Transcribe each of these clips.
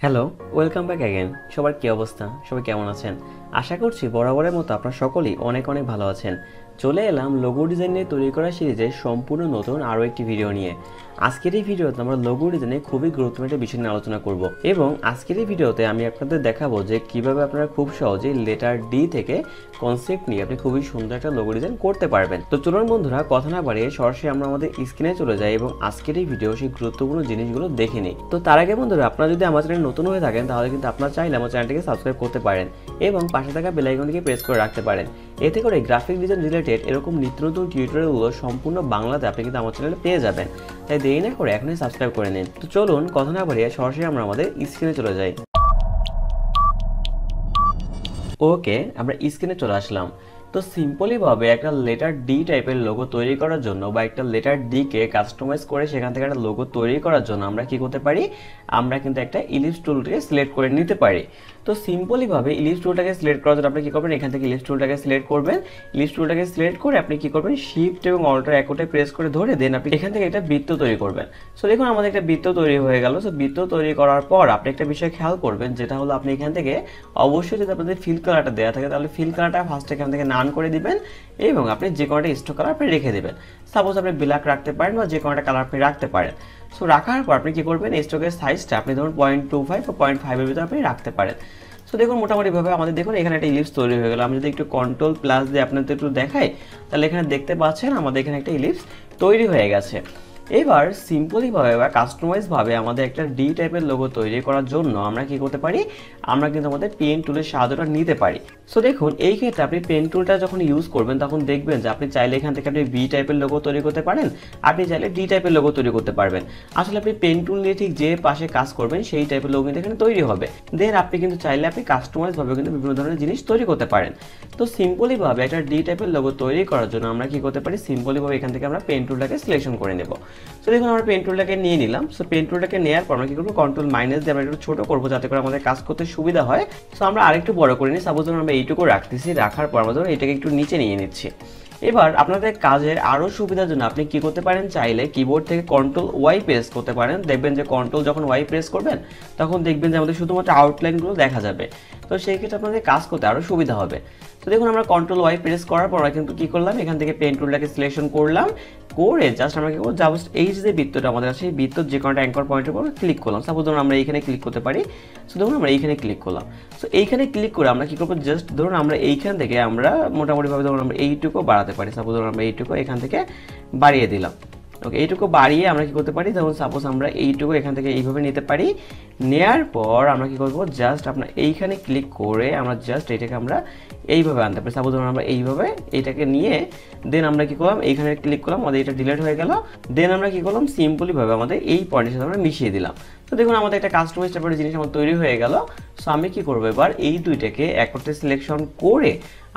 Hello, welcome back again. সবার কী অবস্থা? সবাই কেমন আছেন? আশা করছি বরাবরের মতো আপনারা সকলেই অনেক অনেক ভালো আছেন। চলে এলাম লোগো ডিজাইন নিয়ে তৈরি করা সিরিজের সম্পূর্ণ নতুন আরও একটি ভিডিও নিয়ে। আজকের এই ভিডিওতে আমরা লোগো ডিজাইনে খুবই গুরুত্বপূর্ণ একটা বিষয় নিয়ে আলোচনা করব এবং আজকের এই ভিডিওতে আমি আপনাদের দেখাবো যে কিভাবে আপনারা খুব সহজেই লেটার ডি থেকে কনসেপ্ট নিয়ে আপনি খুবই সুন্দর একটা লোগো ডিজাইন করতে পারবেন। তো চলুন বন্ধুরা, কথা না বাড়িয়ে সরাসরি আমরা আমাদের স্ক্রিনে চলে যাই এবং আজকের এই ভিডিও সেই গুরুত্বপূর্ণ জিনিসগুলো দেখে নিই। তো তার আগে বন্ধুরা, আপনারা যদি আমার চ্যানেল নতুন হয়ে থাকেন তাহলে কিন্তু আপনারা চাইলে আমার চ্যানেলটিকে সাবস্ক্রাইব করতে পারেন এবং পাশে থাকা বেল আইকনটিকে প্রেস করে রাখতে পারেন। এতে করে গ্রাফিক ডিজাইন রিলেটেড এরকম নিত্য নতুন টিউটোরিয়ালগুলো সম্পূর্ণ বাংলাতে আপনি কিন্তু আমার চ্যানেলে পেয়ে যাবেন। তাই দেরি না করে এখনই সাবস্ক্রাইব করে নিন। তো চলুন কথা না বাড়িয়ে সরাসরি আমরা আমাদের স্ক্রিনে চলে যাই। ওকে, আমরা স্ক্রিনে চলে আসলাম। তো সিম্পলি ভাবে একটা লেটার ডি টাইপের লোগো তৈরি করার জন্য বা একটা লেটার ডি কে কাস্টমাইজ করে সেখান থেকে একটা লোগো তৈরি করার জন্য আমরা কি করতে পারি, আমরা কিন্তু একটা ইলিপস টুলটাকে সিলেক্ট করে নিতে পারি। তো সিম্পলি ভাবে ইলিপস টুলটাকে সিলেক্ট করার জন্য আপনি কি করবেন, এখান থেকে ইলিপস টুলটাকে সিলেক্ট করবেন। ইলিপস টুলটাকে সিলেক্ট করে আপনি কি করবেন, শিফট এবং অল্টার একটাই প্রেস করে ধরে দেন আপনি এখান থেকে একটা বৃত্ত তৈরি করবেন। সো দেখুন আমাদের একটা বৃত্ত তৈরি হয়ে গেল। সো বৃত্ত তৈরি করার পর আপনি একটা বিষয় খেয়াল করবেন, যেটা হলো আপনি এখান থেকে অবশ্যই যদি আপনাদের ফিল কালারটা দেওয়া থাকে তাহলে ফিল কালারটা ফার্স্ট এখান থেকে নান করে দিবেন এবং আপনি যে কোনো একটা স্ট্রোক কালার আপনি রেখে দেবেন। সাপোজ আপনি ব্ল্যাক রাখতে পারেন বা যে কোনো একটা কালার আপনি রাখতে পারেন। সো রাখার পর আপনি কি করবেন, স্ট্রোকের সাইজটা আপনি ধরুন 0.25 বা 0.5 ভিতরে আপনি রাখতে পারেন। সো দেখুন মোটামুটিভাবে আমাদের দেখুন এখানে একটা ইলিপস তৈরি হয়ে গেল। আমি যদি একটু কন্ট্রোল প্লাস দিয়ে আপনাদের একটু দেখাই তাহলে এখানে দেখতে পাচ্ছেন আমাদের এখানে একটা ইলিপস তৈরি হয়ে গেছে। এবার সিম্পলি ভাবে বা কাস্টমাইজ ভাবে আমাদের একটা ডি টাইপের লোগো তৈরি করার জন্য আমরা কি করতে পারি, আমরা কিন্তু আমাদের পেন টুলের সাহায্যটা নিতে পারি। সো দেখুন এই ক্ষেত্রে আপনি পেন টুলটা যখন ইউজ করবেন তখন দেখবেন যে আপনি চাইলে এখান থেকে আপনি বি টাইপের লোগো তৈরি করতে পারেন, আপনি চাইলে ডি টাইপের লোগো তৈরি করতে পারবেন। আসলে আপনি পেন টুল নিয়ে ঠিক যে পাশে কাজ করবেন সেই টাইপের লোগো কিন্তু এখানে তৈরি হবে। দেন আপনি কিন্তু চাইলে আপনি কাস্টমাইজ ভাবে কিন্তু বিভিন্ন ধরনের জিনিস তৈরি করতে পারেন। তো সিম্পলি ভাবে একটা ডি টাইপের লোগো তৈরি করার জন্য আমরা কি করতে পারি, সিম্পলি ভাবে এখান থেকে আমরা পেন টুলটাকে সিলেকশন করে নেব। সো দেখুন আমরা পেন টুলটাকে নিয়ে নিলাম। সো পেন টুলটাকে নেওয়ার পর আমরা কি করবো, কন্ট্রোল মাইনাস দিয়ে আমরা একটু ছোট করবো যাতে করে আমাদের কাজ করতে সুবিধা হয়। সো আমরা আরেকটু বড় করে নিই। সাপোজ ধরুন আমরা এইটুকু রাখতেছি, রাখার পর আমরা ধরুন এটাকে একটু নিচে নিয়ে নিচ্ছি। এবার আপনাদের কাজের আরও সুবিধার জন্য আপনি কি করতে পারেন, চাইলে কিবোর্ড থেকে কন্ট্রোল ওয়াই প্রেস করতে পারেন। দেখবেন যে কন্ট্রোল যখন ওয়াই প্রেস করবেন তখন দেখবেন যে আমাদের শুধুমাত্র আউটলাইনগুলো দেখা যাবে। তো সেই ক্ষেত্রে আপনাদের কাজ করতে আরও সুবিধা হবে। তো দেখুন আমরা কন্ট্রোল ওয়াই প্রেস করার পর কিন্তু কি করলাম, এখান থেকে পেন টুলটাকে সিলেকশন করলাম, করে জাস্ট আমরা কি করবো, জাস্ট এই যে বৃত্তটা আমাদের আছে সেই বৃত্তর যে কোনো একটা অ্যাঙ্কর পয়েন্টের উপর ক্লিক করলাম। সাপোজ ধরুন আমরা এইখানে ক্লিক করতে পারি। সো ধরুন আমরা এইখানে ক্লিক করলাম। সো এইখানে ক্লিক করে আমরা কি করবো, জাস্ট ধরুন আমরা এইখান থেকে আমরা মোটামুটিভাবে ধরুন আমরা এইটুকু বাড়াতে পারি। সাপোজ ধরুন আমরা এইটুকু এখান থেকে বাড়িয়ে দিলাম। ওকে, এইটুকু বাড়িয়ে আমরা কি করতে পারি, ধরুন সাপোজ আমরা এইটুকু এখান থেকে এইভাবে নিতে পারি। নেয়ার পর আমরা কি করবো, জাস্ট আপনার এইখানে ক্লিক করে আমরা জাস্ট এটাকে আমরা এইভাবে আনতে পারি। সাপোজ ধরুন আমরা এইভাবে এইটাকে নিয়ে দেন আমরা কি করলাম, এইখানে ক্লিক করলাম, আমাদের এটা ডিলিট হয়ে গেল। দেন আমরা কি করলাম, সিম্পলি ভাবে আমাদের এই পয়েন্টের সাথে আমরা মিশিয়ে দিলাম। তো দেখুন আমাদের একটা কাস্টমাইজ টাইপের জিনিস আমার তৈরি হয়ে গেল। সো আমি কি করবো, এবার এই দুইটাকে একত্রে সিলেকশন করে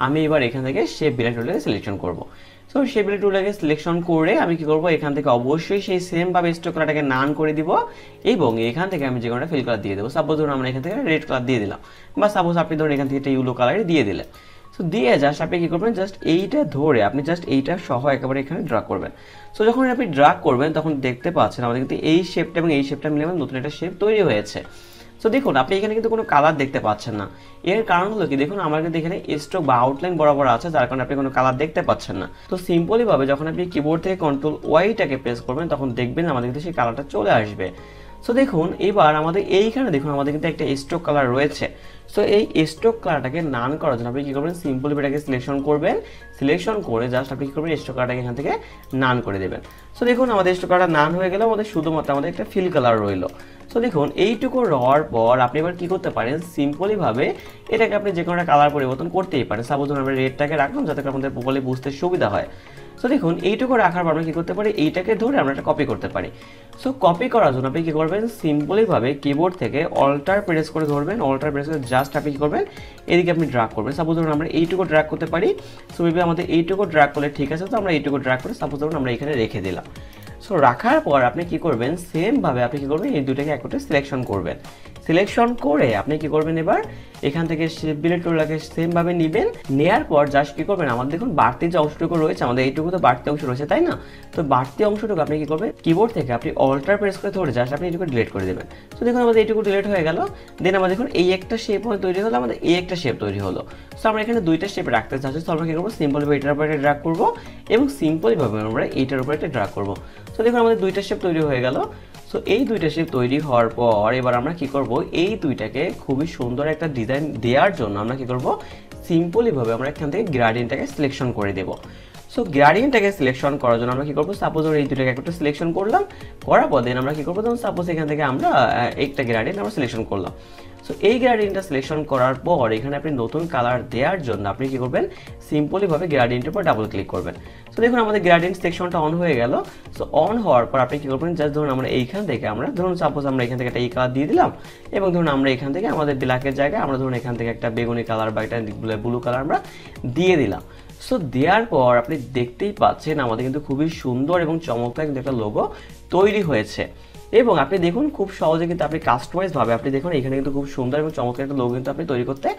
আমি এবার এখান থেকে শেপ বিল্ড টুলটাকে সিলেকশন করবো। সো শেপ বিল্ড টুলটাকে সিলেকশন করে আমি কি করবো, এখান থেকে অবশ্যই সেই সেম ভাবে স্ট্রোক কালারটাকে নান করে দিব এবং এখান থেকে আমি যে কোনো একটা ফিল কালার দিয়ে দেবো। সাপোজ ধরুন আমরা এখান থেকে রেড কালার দিয়ে দিলাম, বা সাপোজ আপনি ধরুন এখান থেকে একটা ইয়েলো কালার দিয়ে দিলেন। সো দিয়ে জাস্ট আপনি কি করবেন, জাস্ট এইটা ধরে আপনি জাস্ট এইটা সহ একেবারে এখানে ড্রা করবেন। সো যখন আপনি ড্রা করবেন তখন দেখতে পাচ্ছেন আমাদের কিন্তু এই শেপটা এবং এই শেপটা মিলে আমাদের নতুন একটা শেপ তৈরি হয়েছে। সো দেখুন আপনি এখানে কিন্তু কোনো কালার দেখতে পাচ্ছেন না। এর কারণ হলো কি, দেখুন আমার কিন্তু এখানে স্ট্রোক বা আউটলাইন বরাবর আছে, যার কারণে আপনি কোনো কালার দেখতে পাচ্ছেন না। তো সিম্পলি ভাবে যখন আপনি কিবোর্ড থেকে কন্ট্রোল ওয়াইটাকে প্রেস করবেন তখন দেখবেন আমাদের কিন্তু সেই কালারটা চলে আসবে। সো দেখুন এবার আমাদের এইখানে দেখুন আমাদের কিন্তু একটা স্ট্রোক কালার রয়েছে। সো এই স্ট্রোক কালারটাকে নান করার জন্য আপনি কি করবেন, সিম্পলি এটাকে সিলেকশন করবেন, সিলেকশন করে জাস্ট আপনি কি করবেন, স্ট্রোক কালারটাকে এখান থেকে নান করে দেবেন। সো দেখুন আমাদের স্ট্রোক কালারটা নান হয়ে গেল, আমাদের শুধুমাত্র আমাদের একটা ফিল কালার রইলো। সো দেখুন এইটুকু হওয়ার পর আপনি এবার কি করতে পারেন, সিম্পলি ভাবে এটাকে আপনি যে কোনো একটা কালার পরিবর্তন করতেই পারেন। সাপোজ ধরুন আমরা রেডটাকে রাখলাম যাতে করে আমাদের প্রপারলি বুঝতে সুবিধা হয়। সো দেখুন এইটুকু রাখার পর আমরা কি করতে পারি, এইটাকে ধরে আমরা একটা কপি করতে পারি। সো কপি করার জন্য আপনি কি করবেন, সিম্পলি ভাবে কিবোর্ড থেকে অল্টার প্রেস করে ধরবেন, অল্টার প্রেস করে জাস্ট আপনি কি করবেন, এদিকে আপনি ড্র্যাগ করবেন। সাপোজ ধরুন আমরা এইটুকু ড্র্যাগ করতে পারি। সো মেবি আমাদের এইটুকু ড্র্যাগ করলে ঠিক আছে, তো আমরা এইটুকু ড্র্যাগ করে সাপোজ ধরুন আমরা এখানে রেখে দিলাম। সো রাখার পর আপনি কি করবেন, সেম ভাবে আপনি কি করবেন, এই দুটাকে একটু সিলেকশন করবেন। সিলেকশন করে আপনি কি করবেন, এবার এখান থেকে শেপ বিলেট টুলটাকে সেম ভাবে নেবেন, নেয়ার পর জাস্ট কি করবেন, আমাদের দেখুন বাড়তি যে অংশটুকু রয়েছে, আমাদের এইটুকু তো বাড়তি অংশ রয়েছে তাই না? তো বাড়তি অংশটুকু আপনি কি করবেন, কিবোর্ড থেকে আপনি অল্টার প্রেস করে ধরে জাস্ট আপনি এটুকু ডিলিট করে দেবেন। তো দেখুন আমাদের এইটুকু ডিলিট হয়ে গেল। দেন আমাদের দেখুন এই একটা শেপ তৈরি হলো, আমাদের এই একটা শেপ তৈরি হলো। সো আমরা এখানে দুইটা শেপ রাখতে চাচ্ছি, তো আমরা কি করবো, সিম্পল ভাবে এটার উপরে ড্র্যাগ করবো এবং সিম্পল ভাবে আমরা এইটার উপরে একটা ড্র্যাগ করবো। তো দেখুন আমাদের দুইটা শেপ তৈরি হয়ে গেল। সো এই দুইটা শেপ তৈরি হওয়ার পর এবার আমরা কি করব, এই দুইটাকে খুবই সুন্দর একটা ডিজাইন দেওয়ার জন্য আমরা কি করব, সিম্পলি ভাবে আমরা এখান থেকে গ্রেডিয়েন্টটাকে সিলেকশন করে দেব। সো গ্রেডিয়েন্টটাকে সিলেকশন করার জন্য আমরা কি করব, সাপোজ আমরা এই দুইটাকে একটা সিলেকশন করলাম, করার পর দেন আমরা কি করব, যেমন সাপোজ এখান থেকে আমরা একটা গ্রেডিয়েন্ট আমরা সিলেকশন করলাম। সো এই গ্রেডিয়েন্টটা সিলেকশন করার পর এখানে আপনি নতুন কালার দেওয়ার জন্য আপনি কি করবেন, সিম্পলি ভাবে গ্রেডিয়েন্টের উপর ডাবল ক্লিক করবেন। সো দেখুন আমাদের গ্রেডিয়েন্ট সেকশনটা অন হয়ে গেল। সো অন হওয়ার পর আপনি কি করবেন, জাস্ট ধরুন আমরা এইখান থেকে আমরা ধরুন সাপোজ আমরা এখান থেকে একটা এই কালার দিয়ে দিলাম, এবং ধরুন আমরা এখান থেকে আমাদের ব্ল্যাকের জায়গায় আমরা ধরুন এখান থেকে একটা বেগুনি কালার বা একটা ব্লু কালার আমরা দিয়ে দিলাম। সো দেওয়ার পর আপনি দেখতেই পাচ্ছেন আমাদের কিন্তু খুবই সুন্দর এবং চমৎকার কিন্তু একটা লোগো তৈরি হয়েছে। এবং আপনি দেখুন খুব সহজে কিন্তু আপনি কাস্টমাইজ ভাবে আপনি দেখুন এখানে কিন্তু খুব সুন্দর এবং চমৎকার একটা লোগো কিন্তু আপনি তৈরি করতে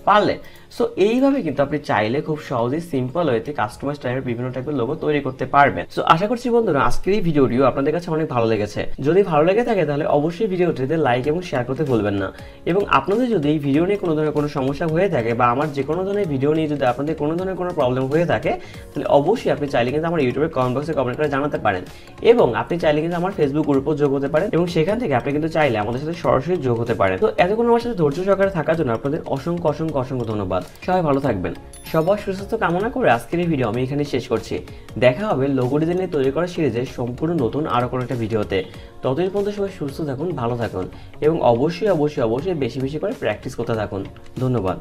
পারলেন। সো এইভাবে কিন্তু আপনি চাইলে খুব সহজেই সিম্পল ওয়েতে কাস্টমাইজ টাইপের বিভিন্ন টাইপের লোগো তৈরি করতে পারবেন। সো আশা করছি বন্ধুরা আজকের এই ভিডিওটিও আপনাদের কাছে অনেক ভালো লেগেছে। যদি ভালো লেগে থাকে তাহলে অবশ্যই ভিডিওটিতে লাইক এবং শেয়ার করতে ভুলবেন না। এবং আপনাদের যদি এই ভিডিও নিয়ে কোনো ধরনের কোনো সমস্যা হয়ে থাকে বা আমার যে কোনো ধরনের ভিডিও নিয়ে যদি আপনাদের কোনো ধরনের কোনো প্রবলেম হয়ে থাকে, তাহলে অবশ্যই আপনি চাইলে কিন্তু আমার ইউটিউবের কমেন্ট বক্সে কমেন্ট করে জানাতে পারেন। এবং আপনি চাইলে কিন্তু আমার ফেসবুক গ্রুপেও যোগ হতে পারেন, এবং সেখান থেকে আপনি কিন্তু চাইলে আমাদের সাথে সরাসরি যোগ হতে পারেন। তো এতক্ষণ আমার সাথে ধৈর্য সহকারে থাকার জন্য আপনাদের অসংখ্য অসংখ্য অসংখ্য ধন্যবাদ। সবাই ভালো থাকবেন। সবার সুস্বাস্থ্য কামনা করে আজকের এই ভিডিও আমি এখানে শেষ করছি। দেখা হবে লোগো ডিজাইনে তৈরি করা সিরিজের সম্পূর্ণ নতুন আরো কোনো একটা ভিডিওতে। ততদিন পর্যন্ত সবাই সুস্থ থাকুন, ভালো থাকুন এবং অবশ্যই অবশ্যই অবশ্যই বেশি বেশি করে প্র্যাকটিস করতে থাকুন। ধন্যবাদ।